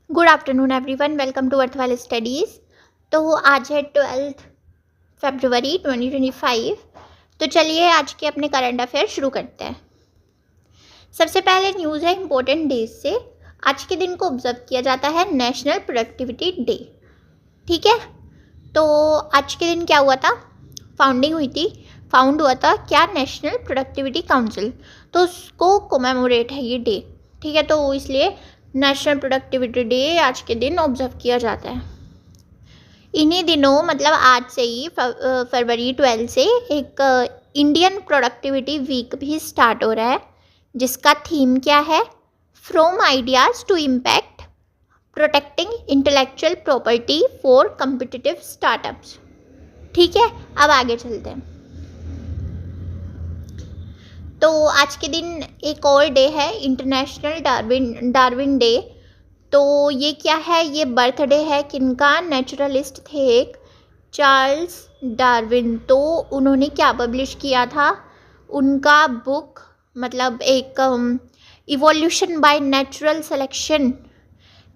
Good afternoon everyone, welcome to Arthwal studies. तो आज है 12 फरवरी 2025। तो चलिए आज के अपने करंट अफेयर शुरू करते हैं। सबसे पहले न्यूज़ है इम्पोर्टेंट डेज से। आज के दिन को ऑब्जर्व किया जाता है नेशनल प्रोडक्टिविटी डे। ठीक है, तो आज के दिन क्या हुआ था? फाउंड हुआ था क्या? National productivity council. तो उसको कोमेमोरेट है ये डे। ठीक है, तो इसलिए नेशनल प्रोडक्टिविटी डे आज के दिन ऑब्जर्व किया जाता है। इन्हीं दिनों मतलब आज से ही फरवरी 12 से एक इंडियन प्रोडक्टिविटी वीक भी स्टार्ट हो रहा है, जिसका थीम क्या है? From ideas to impact, protecting intellectual property for competitive startups. ठीक है, अब आगे चलते हैं। तो आज के दिन एक और डे है, इंटरनेशनल डार्विन डे। तो ये क्या है? ये बर्थडे है किनका? नेचुरलिस्ट थे एक, चार्ल्स डार्विन। तो उन्होंने क्या पब्लिश किया था? उनका बुक, मतलब एक इवोल्यूशन बाय नेचुरल सिलेक्शन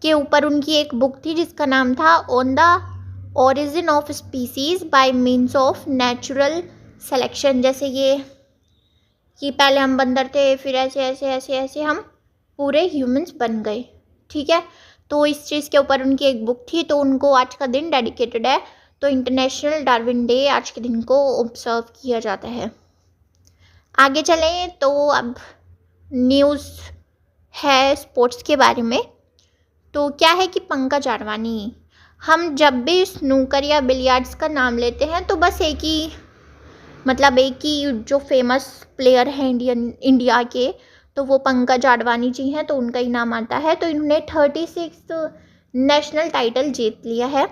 के ऊपर उनकी एक बुक थी जिसका नाम था on the origin of species bye means of natural selection. जैसे ये कि पहले हम बंदर थे, फिर ऐसे ऐसे ऐसे ऐसे हम पूरे ह्यूमंस बन गए। ठीक है, तो इस चीज़ के ऊपर उनकी एक बुक थी, तो उनको आज का दिन डेडिकेटेड है। तो इंटरनेशनल डार्विन डे आज के दिन को ऑब्जर्व किया जाता है। आगे चलें तो अब न्यूज़ है स्पोर्ट्स के बारे में। तो क्या है कि पंकज आडवाणी, हम जब भी स्नूकर या बिलियर्ड्स का नाम लेते हैं तो बस एक ही जो फेमस प्लेयर हैं इंडिया के, तो वो पंकज आडवाणी जी हैं, तो उनका ही नाम आता है। तो इन्होंने 36 नेशनल टाइटल जीत लिया है,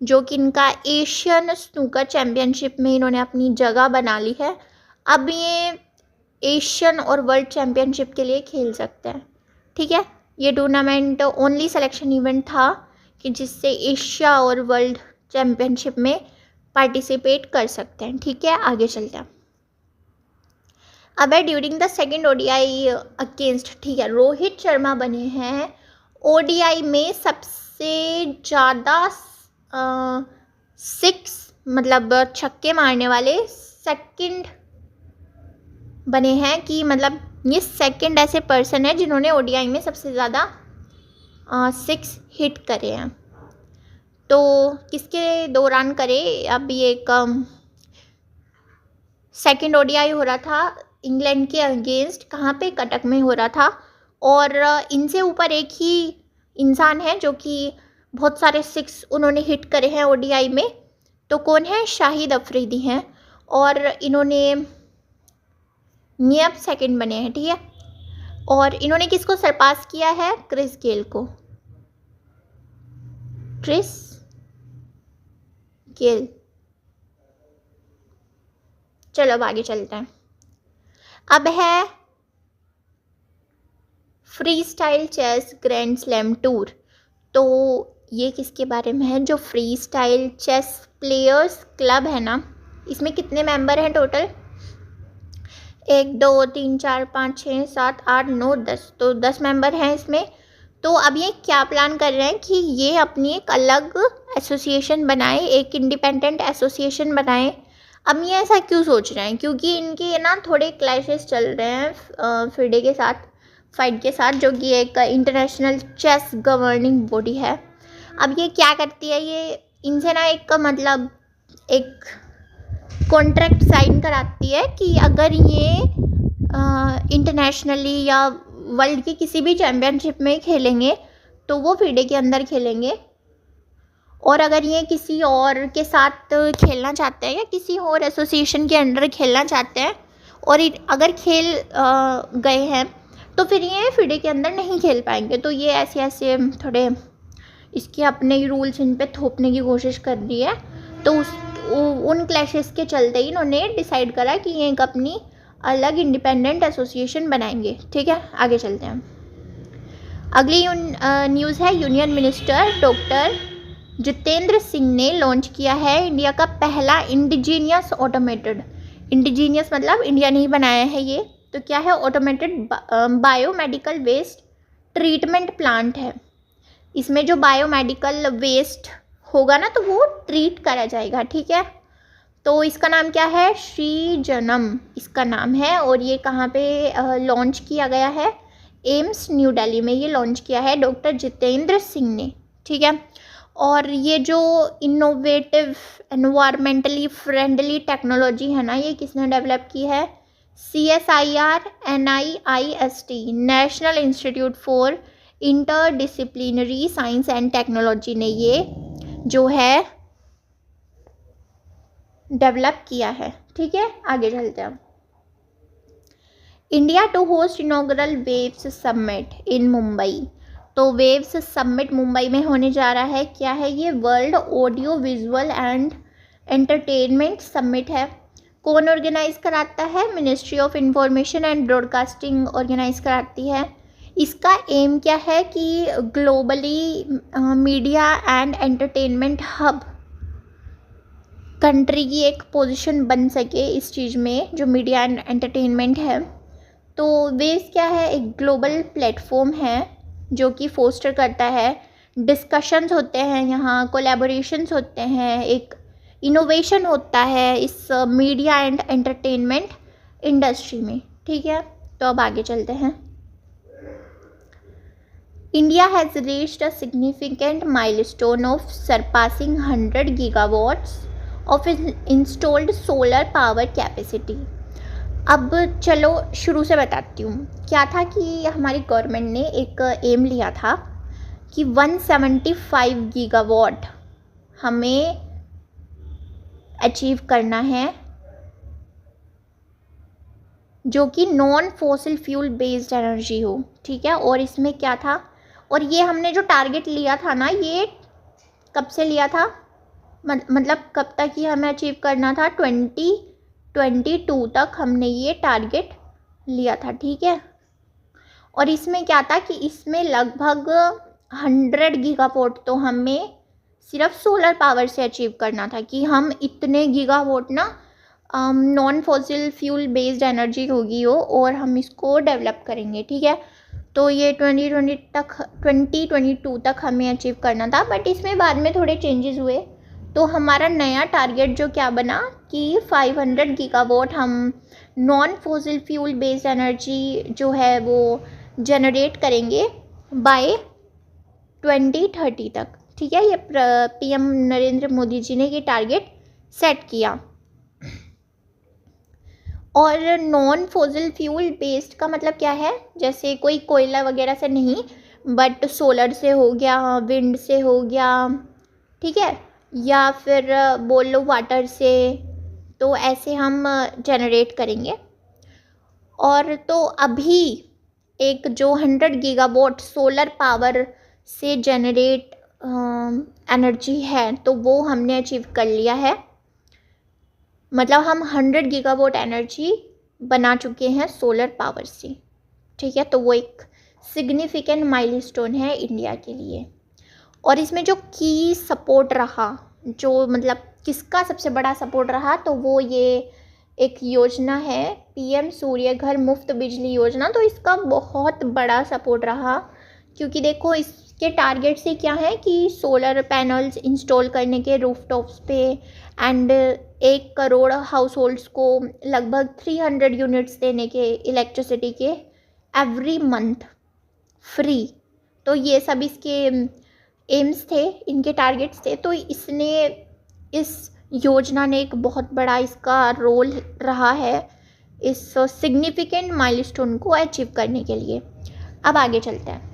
जो कि इनका एशियन स्नूकर चैम्पियनशिप में इन्होंने अपनी जगह बना ली है। अब ये एशियन और वर्ल्ड चैम्पियनशिप के लिए खेल सकते हैं। ठीक है, ये टूर्नामेंट ओनली सिलेक्शन इवेंट था कि जिससे एशिया और वर्ल्ड चैम्पियनशिप में पार्टिसिपेट कर सकते हैं। ठीक है, आगे चलते हैं। अब है during the second ODI against, ठीक है, रोहित शर्मा बने हैं ओडीआई में सबसे ज़्यादा 6 मतलब छक्के मारने वाले सेकंड बने हैं। कि मतलब ये सेकंड ऐसे पर्सन है जिन्होंने ओडीआई में सबसे ज़्यादा 6 हिट करे हैं। तो किसके दौरान करे? अब ये एक सेकेंड ओडीआई हो रहा था इंग्लैंड के अगेंस्ट, कहाँ पे? कटक में हो रहा था। और इनसे ऊपर एक ही इंसान है जो कि बहुत सारे 6 उन्होंने हिट करे हैं ओडीआई में। तो कौन है? शाहिद अफरीदी हैं, और इन्होंने ये अब सेकेंड बने हैं। ठीक है, और इन्होंने किसको सरपास किया है? क्रिस गेल को। Chris Gayle. चलो अब आगे चलते हैं। अब है freestyle chess grand slam tour. तो ये किसके बारे में है? जो freestyle chess players club है ना, इसमें कितने मेंबर हैं टोटल? 1 2 3 4 5 6 7 8 9 10। तो 10 मेंबर हैं इसमें। तो अब ये क्या प्लान कर रहे हैं कि ये अपनी एक अलग एसोसिएशन बनाए, एक इंडिपेंडेंट एसोसिएशन बनाए। अब ये ऐसा क्यों सोच रहे हैं? क्योंकि इनके ना थोड़े क्लैशेस चल रहे हैं फिडे के साथ, फाइट के साथ, जो कि एक इंटरनेशनल चेस गवर्निंग बॉडी है। अब ये क्या करती है? ये इनसे ना एक कॉन्ट्रैक्ट साइन कराती है कि अगर ये इंटरनेशनली या वर्ल्ड की किसी भी चैम्पियनशिप में खेलेंगे तो वो फिडे के अंदर खेलेंगे, और अगर ये किसी और के साथ खेलना चाहते हैं या किसी और एसोसिएशन के अंडर खेलना चाहते हैं और अगर खेल गए हैं तो फिर ये फिडे के अंदर नहीं खेल पाएंगे। तो ये ऐसे थोड़े इसके अपने ही रूल्स इन पे थोपने की कोशिश कर रही है। तो उन क्लैशेस के चलते ही इन्होंने डिसाइड करा कि ये एक अपनी अलग इंडिपेंडेंट एसोसिएशन बनाएंगे। ठीक है, आगे चलते हैं। अगली न्यूज़ है union minister doctor Jitendra Singh ने लॉन्च किया है इंडिया का पहला इंडिजीनियस ऑटोमेटेड, इंडिजीनियस मतलब इंडिया ने ही बनाया है ये, तो क्या है? Automated biomedical waste treatment plant है। इसमें जो बायोमेडिकल वेस्ट होगा ना तो वो ट्रीट करा जाएगा, ठीक है। तो इसका नाम क्या है, श्रीजनम इसका नाम है, और ये कहाँ पे लॉन्च किया गया है, एम्स न्यू दिल्ली में ये लॉन्च किया है डॉक्टर जितेंद्र सिंह ने, ठीक है। और ये जो इनोवेटिव एनवायरमेंटली फ्रेंडली टेक्नोलॉजी है ना, ये किसने डेवलप की है, CSIR NIIST national institute for interdisciplinary science and technology ने ये जो है डेवलप किया है, ठीक है। आगे चलते हैं। India to host inaugural waves summit in Mumbai. तो वेव्स समिट मुंबई में होने जा रहा है, क्या है ये, world audio visual and entertainment summit है। कौन ऑर्गेनाइज कराता है, ministry of information and broadcasting organise कराती है। इसका एम क्या है कि globally media and entertainment hub country की एक पोजीशन बन सके इस चीज़ में, जो मीडिया एंड एंटरटेनमेंट है। तो वेव्स क्या है, एक ग्लोबल प्लेटफॉर्म है जो कि फोस्टर करता है, डिस्कशंस होते हैं यहाँ, कोलैबोरेशंस होते हैं, एक इनोवेशन होता है इस मीडिया एंड एंटरटेनमेंट इंडस्ट्री में, ठीक है। तो अब आगे चलते हैं। India has reached a significant milestone of surpassing 100 gigawatts of installed solar power capacity. अब चलो शुरू से बताती हूँ। क्या था कि हमारी गवर्नमेंट ने एक एम लिया था कि 175 गीगावाट हमें अचीव करना है, जो कि non fossil fuel based energy हो, ठीक है। और इसमें क्या था, और ये हमने जो टारगेट लिया था ना, ये कब से लिया था, मतलब कब तक ही हमें अचीव करना था, 2022 तक हमने ये टारगेट लिया था, ठीक है। और इसमें क्या था कि इसमें लगभग 100 गीगावाट तो हमें सिर्फ सोलर पावर से अचीव करना था, कि हम इतने गीगावाट ना non fossil fuel based energy होगी वो, और हम इसको डेवलप करेंगे, ठीक है। तो ये 2022 तक हमें अचीव करना था, बट इसमें बाद में थोड़े चेंजेस हुए। तो हमारा नया टारगेट जो क्या बना कि 500 गीगावाट हम non fossil fuel based energy जो है वो जनरेट करेंगे बाय 2030 तक, ठीक है। ये PM नरेंद्र मोदी जी ने ये टारगेट सेट किया। और नॉन फॉसिल फ्यूल बेस्ड का मतलब क्या है, जैसे कोई कोयला वगैरह से नहीं, बट सोलर से हो गया, विंड से हो गया, ठीक है, या फिर बोल लो वाटर से, तो ऐसे हम जनरेट करेंगे। और तो अभी एक जो 100 गीगावाट सोलर पावर से जनरेट एनर्जी है, तो वो हमने अचीव कर लिया है, मतलब हम 100 गीगावाट एनर्जी बना चुके हैं सोलर पावर से, ठीक है। तो वो एक सिग्निफिकेंट माइलस्टोन है इंडिया के लिए। और इसमें जो की सपोर्ट रहा, जो मतलब किसका सबसे बड़ा सपोर्ट रहा, तो वो ये एक योजना है PM सूर्य घर मुफ्त बिजली योजना। तो इसका बहुत बड़ा सपोर्ट रहा, क्योंकि देखो इसके टारगेट से क्या है कि सोलर पैनल्स इंस्टॉल करने के रूफटॉप्स पे, एंड 1 करोड़ हाउस होल्ड्स को लगभग 300 यूनिट्स देने के इलेक्ट्रिसिटी के एवरी मंथ फ्री। तो ये सब इसके एम्स थे, इनके टारगेट्स थे। तो इसने, इस योजना ने एक बहुत बड़ा इसका रोल रहा है इस सिग्निफिकेंट माइलस्टोन को अचीव करने के लिए। अब आगे चलते हैं।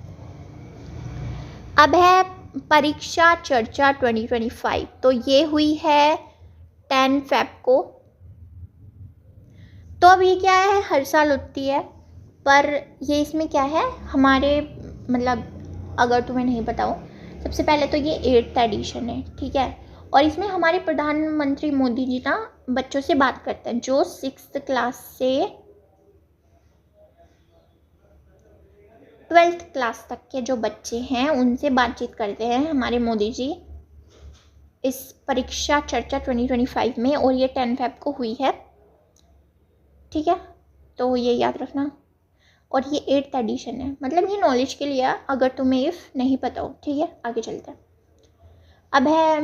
अब है परीक्षा चर्चा 2025। तो ये हुई है 10 फ़रवरी को। तो अब ये क्या है, हर साल होती है, पर ये इसमें क्या है हमारे, मतलब अगर तुम्हें नहीं पता हो, सबसे पहले तो ये 8th एडिशन है, ठीक है। और इसमें हमारे प्रधानमंत्री मोदी जी ना बच्चों से बात करते हैं, जो 6th क्लास से 12th क्लास तक के जो बच्चे हैं उनसे बातचीत करते हैं हमारे मोदी जी इस परीक्षा चर्चा 2025 में। और ये 10 फ़रवरी को हुई है, ठीक है, तो ये याद रखना। और ये 8th एडिशन है, मतलब ये नॉलेज के लिए है, अगर तुम्हें इफ़ नहीं पता हो। ठीक है, आगे चलते हैं। अब है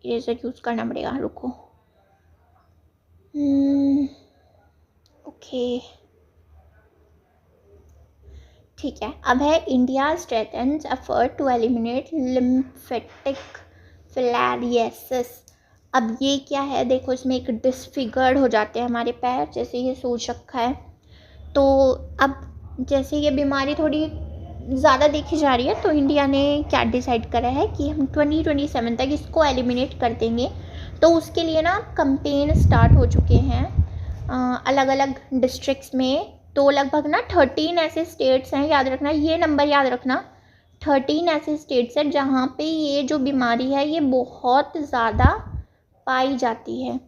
इरेजर यूज़ करना पड़ेगा, रुको। ओके ठीक है। अब है India strengthens effort to eliminate lymphatic filariasis. अब ये क्या है, देखो इसमें एक डिसफिगर्ड हो जाते हैं हमारे पैर, जैसे ये सोच रखा है। तो अब जैसे ये बीमारी थोड़ी ज़्यादा देखी जा रही है, तो इंडिया ने क्या डिसाइड करा है कि हम 2027 तक इसको एलिमिनेट कर देंगे। तो उसके लिए ना कैंपेन स्टार्ट हो चुके हैं अलग अलग डिस्ट्रिक्ट्स में। तो लगभग ना 13 ऐसे स्टेट्स हैं, याद रखना ये नंबर, याद रखना 13 ऐसे स्टेट्स हैं जहाँ पे ये जो बीमारी है ये बहुत ज़्यादा पाई जाती है।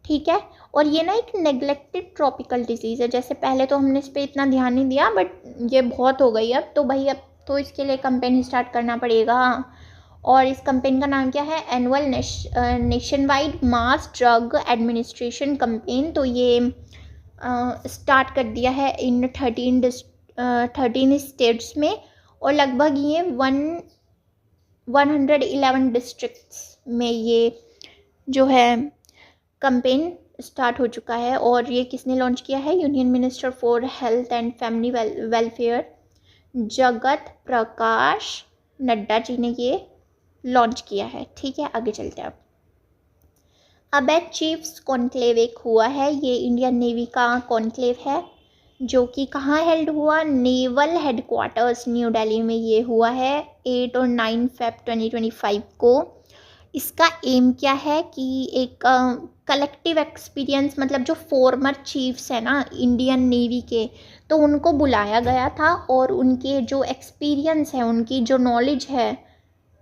ठीक है, और ये ना एक नेग्लेक्टेड ट्रॉपिकल डिजीज़ है। जैसे पहले तो हमने इस पर इतना ध्यान नहीं दिया, बट ये बहुत हो गई अब तो भाई, अब तो इसके लिए कैंपेन स्टार्ट करना पड़ेगा। और इस कैंपेन का नाम क्या है, annual nation wide mass drug administration campaign. तो ये स्टार्ट कर दिया है इन 13 स्टेट्स में, और लगभग ये 111 डिस्ट्रिक्ट्स में ये जो है कैंपेन स्टार्ट हो चुका है। और ये किसने लॉन्च किया है, union minister for health and family welfare Jagat Prakash Nadda ji ने ये लॉन्च किया है। ठीक है, आगे चलते हैं। अब एक चीफ्स कॉन्क्लेव एक हुआ है, ये इंडियन नेवी का कॉन्क्लेव है, जो कि कहाँ हेल्ड हुआ, नेवल हेडक्वार्टर्स न्यू दिल्ली में ये हुआ है 8 और 9 फेब 2025 को। इसका एम क्या है कि एक कलेक्टिव एक्सपीरियंस, मतलब जो फॉर्मर चीफ्स हैं ना इंडियन नेवी के, तो उनको बुलाया गया था और उनके जो एक्सपीरियंस है, उनकी जो नॉलेज है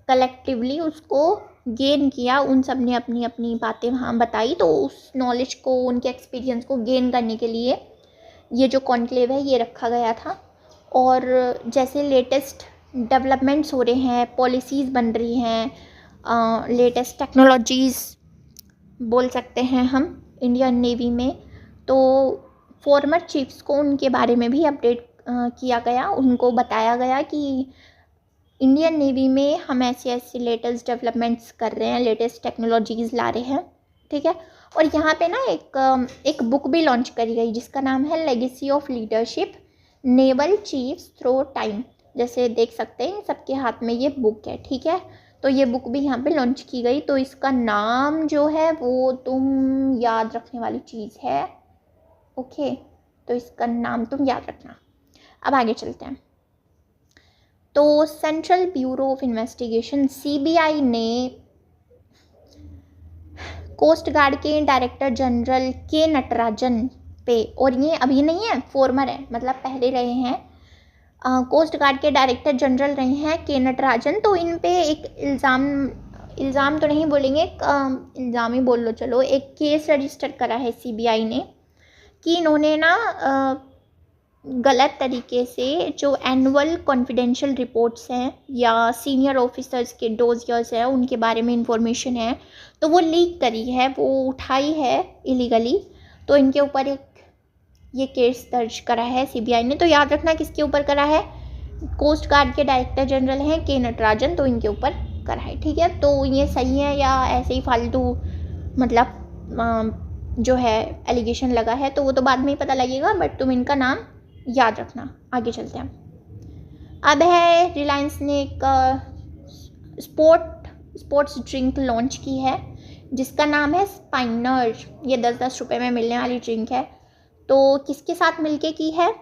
कलेक्टिवली उसको गेन किया। उन सब ने अपनी अपनी बातें वहाँ बताई, तो उस नॉलेज को, उनके एक्सपीरियंस को गेन करने के लिए ये जो कॉन्क्लेव है ये रखा गया था। और जैसे लेटेस्ट डेवलपमेंट्स हो रहे हैं, पॉलिसीज़ बन रही हैं, लेटेस्ट टेक्नोलॉजीज़ बोल सकते हैं हम इंडियन नेवी में, तो फॉर्मर चीफ्स को उनके बारे में भी अपडेट किया गया। उनको बताया गया कि इंडियन नेवी में हम ऐसे ऐसे लेटेस्ट डेवलपमेंट्स कर रहे हैं, लेटेस्ट टेक्नोलॉजीज़ ला रहे हैं। ठीक है, और यहाँ पे ना एक बुक भी लॉन्च करी गई जिसका नाम है legacy of leadership naval chiefs through time. जैसे देख सकते हैं सबके हाथ में ये बुक है। ठीक है, तो ये बुक भी यहाँ पे लॉन्च की गई। तो इसका नाम जो है वो तुम याद रखने वाली चीज़ है। ओके, तो इसका नाम तुम याद रखना। अब आगे चलते हैं। तो central bureau of investigation CBI ने कोस्ट गार्ड के डायरेक्टर जनरल के नटराजन पे, और ये अभी नहीं है, फॉर्मर है, मतलब पहले रहे हैं, कोस्ट गार्ड के डायरेक्टर जनरल रहे हैं के नटराजन। तो इन पे एक इल्ज़ाम तो नहीं बोलेंगे, इल्ज़ाम ही बोल लो चलो, एक केस रजिस्टर करा है CBI ने कि इन्होंने ना गलत तरीके से जो एनुअल कॉन्फिडेंशियल रिपोर्ट्स हैं या सीनियर ऑफिसर्स के डोजियर्स हैं उनके बारे में इंफॉर्मेशन है, तो वो लीक करी है, वो उठाई है इलीगली। तो इनके ऊपर एक ये केस दर्ज करा है CBI ने। तो याद रखना किसके ऊपर करा है, कोस्ट गार्ड के डायरेक्टर जनरल हैं के नटराजन, तो इनके ऊपर करा है। ठीक है, तो ये सही है या ऐसे ही फालतू मतलब जो है एलिगेशन लगा है, तो वो तो बाद में ही पता लगेगा, बट तुम इनका नाम याद रखना। आगे चलते हैं। अब है रिलायंस ने एक स्पोर्ट्स ड्रिंक लॉन्च की है जिसका नाम है स्पाइनर। ये 10-10 रुपये में मिलने वाली ड्रिंक है। तो किसके साथ मिलके की है,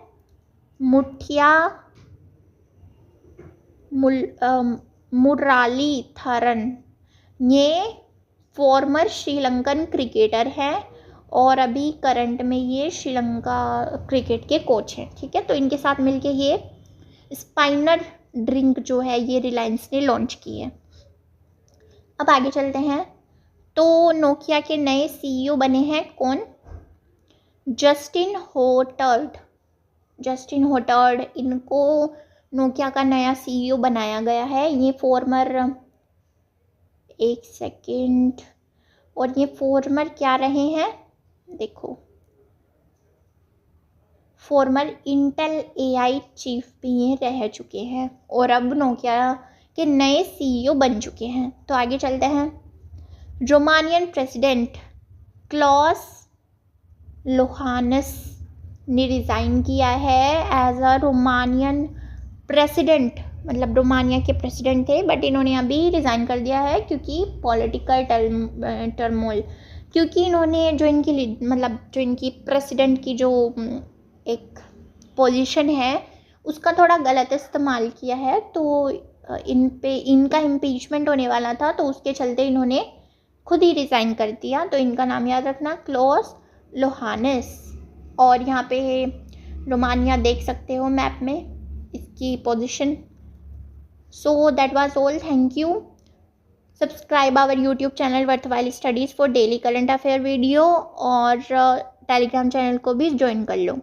मुठिया मुरलीधरन। ये फॉर्मर श्रीलंकन क्रिकेटर है और अभी करंट में ये श्रीलंका क्रिकेट के कोच हैं। ठीक है, तो इनके साथ मिलके ये स्पाइनर ड्रिंक जो है ये रिलायंस ने लॉन्च की है। अब आगे चलते हैं। तो नोकिया के नए CEO बने हैं कौन, जस्टिन होटर्ड। इनको नोकिया का नया CEO बनाया गया है। ये फॉर्मर, एक सेकेंड, और ये फॉर्मर क्या रहे हैं, देखो फॉर्मर इंटेल एआई चीफ भी ये रह चुके हैं और अब नोकिया के नए सीईओ बन चुके हैं। तो आगे चलते हैं। रोमानियन प्रेसिडेंट क्लॉस लोहानस ने रिज़ाइन किया है एज अ रोमानियन प्रेसिडेंट, मतलब रोमानिया के प्रेसिडेंट थे बट इन्होंने अभी रिज़ाइन कर दिया है क्योंकि पॉलिटिकल टर्मोल, क्योंकि इन्होंने जो इनकी प्रेसिडेंट की जो एक पोजीशन है उसका थोड़ा गलत इस्तेमाल किया है। तो इनका इम्पीचमेंट होने वाला था, तो उसके चलते इन्होंने खुद ही रिज़ाइन कर दिया। तो इनका नाम याद रखना, क्लॉस लोहानस। और यहाँ पे रोमानिया देख सकते हो मैप में इसकी position. So that was all, thank you. Subscribe our YouTube channel worthwhile studies for daily current affair video, और टेलीग्राम चैनल को भी ज्वाइन कर लो।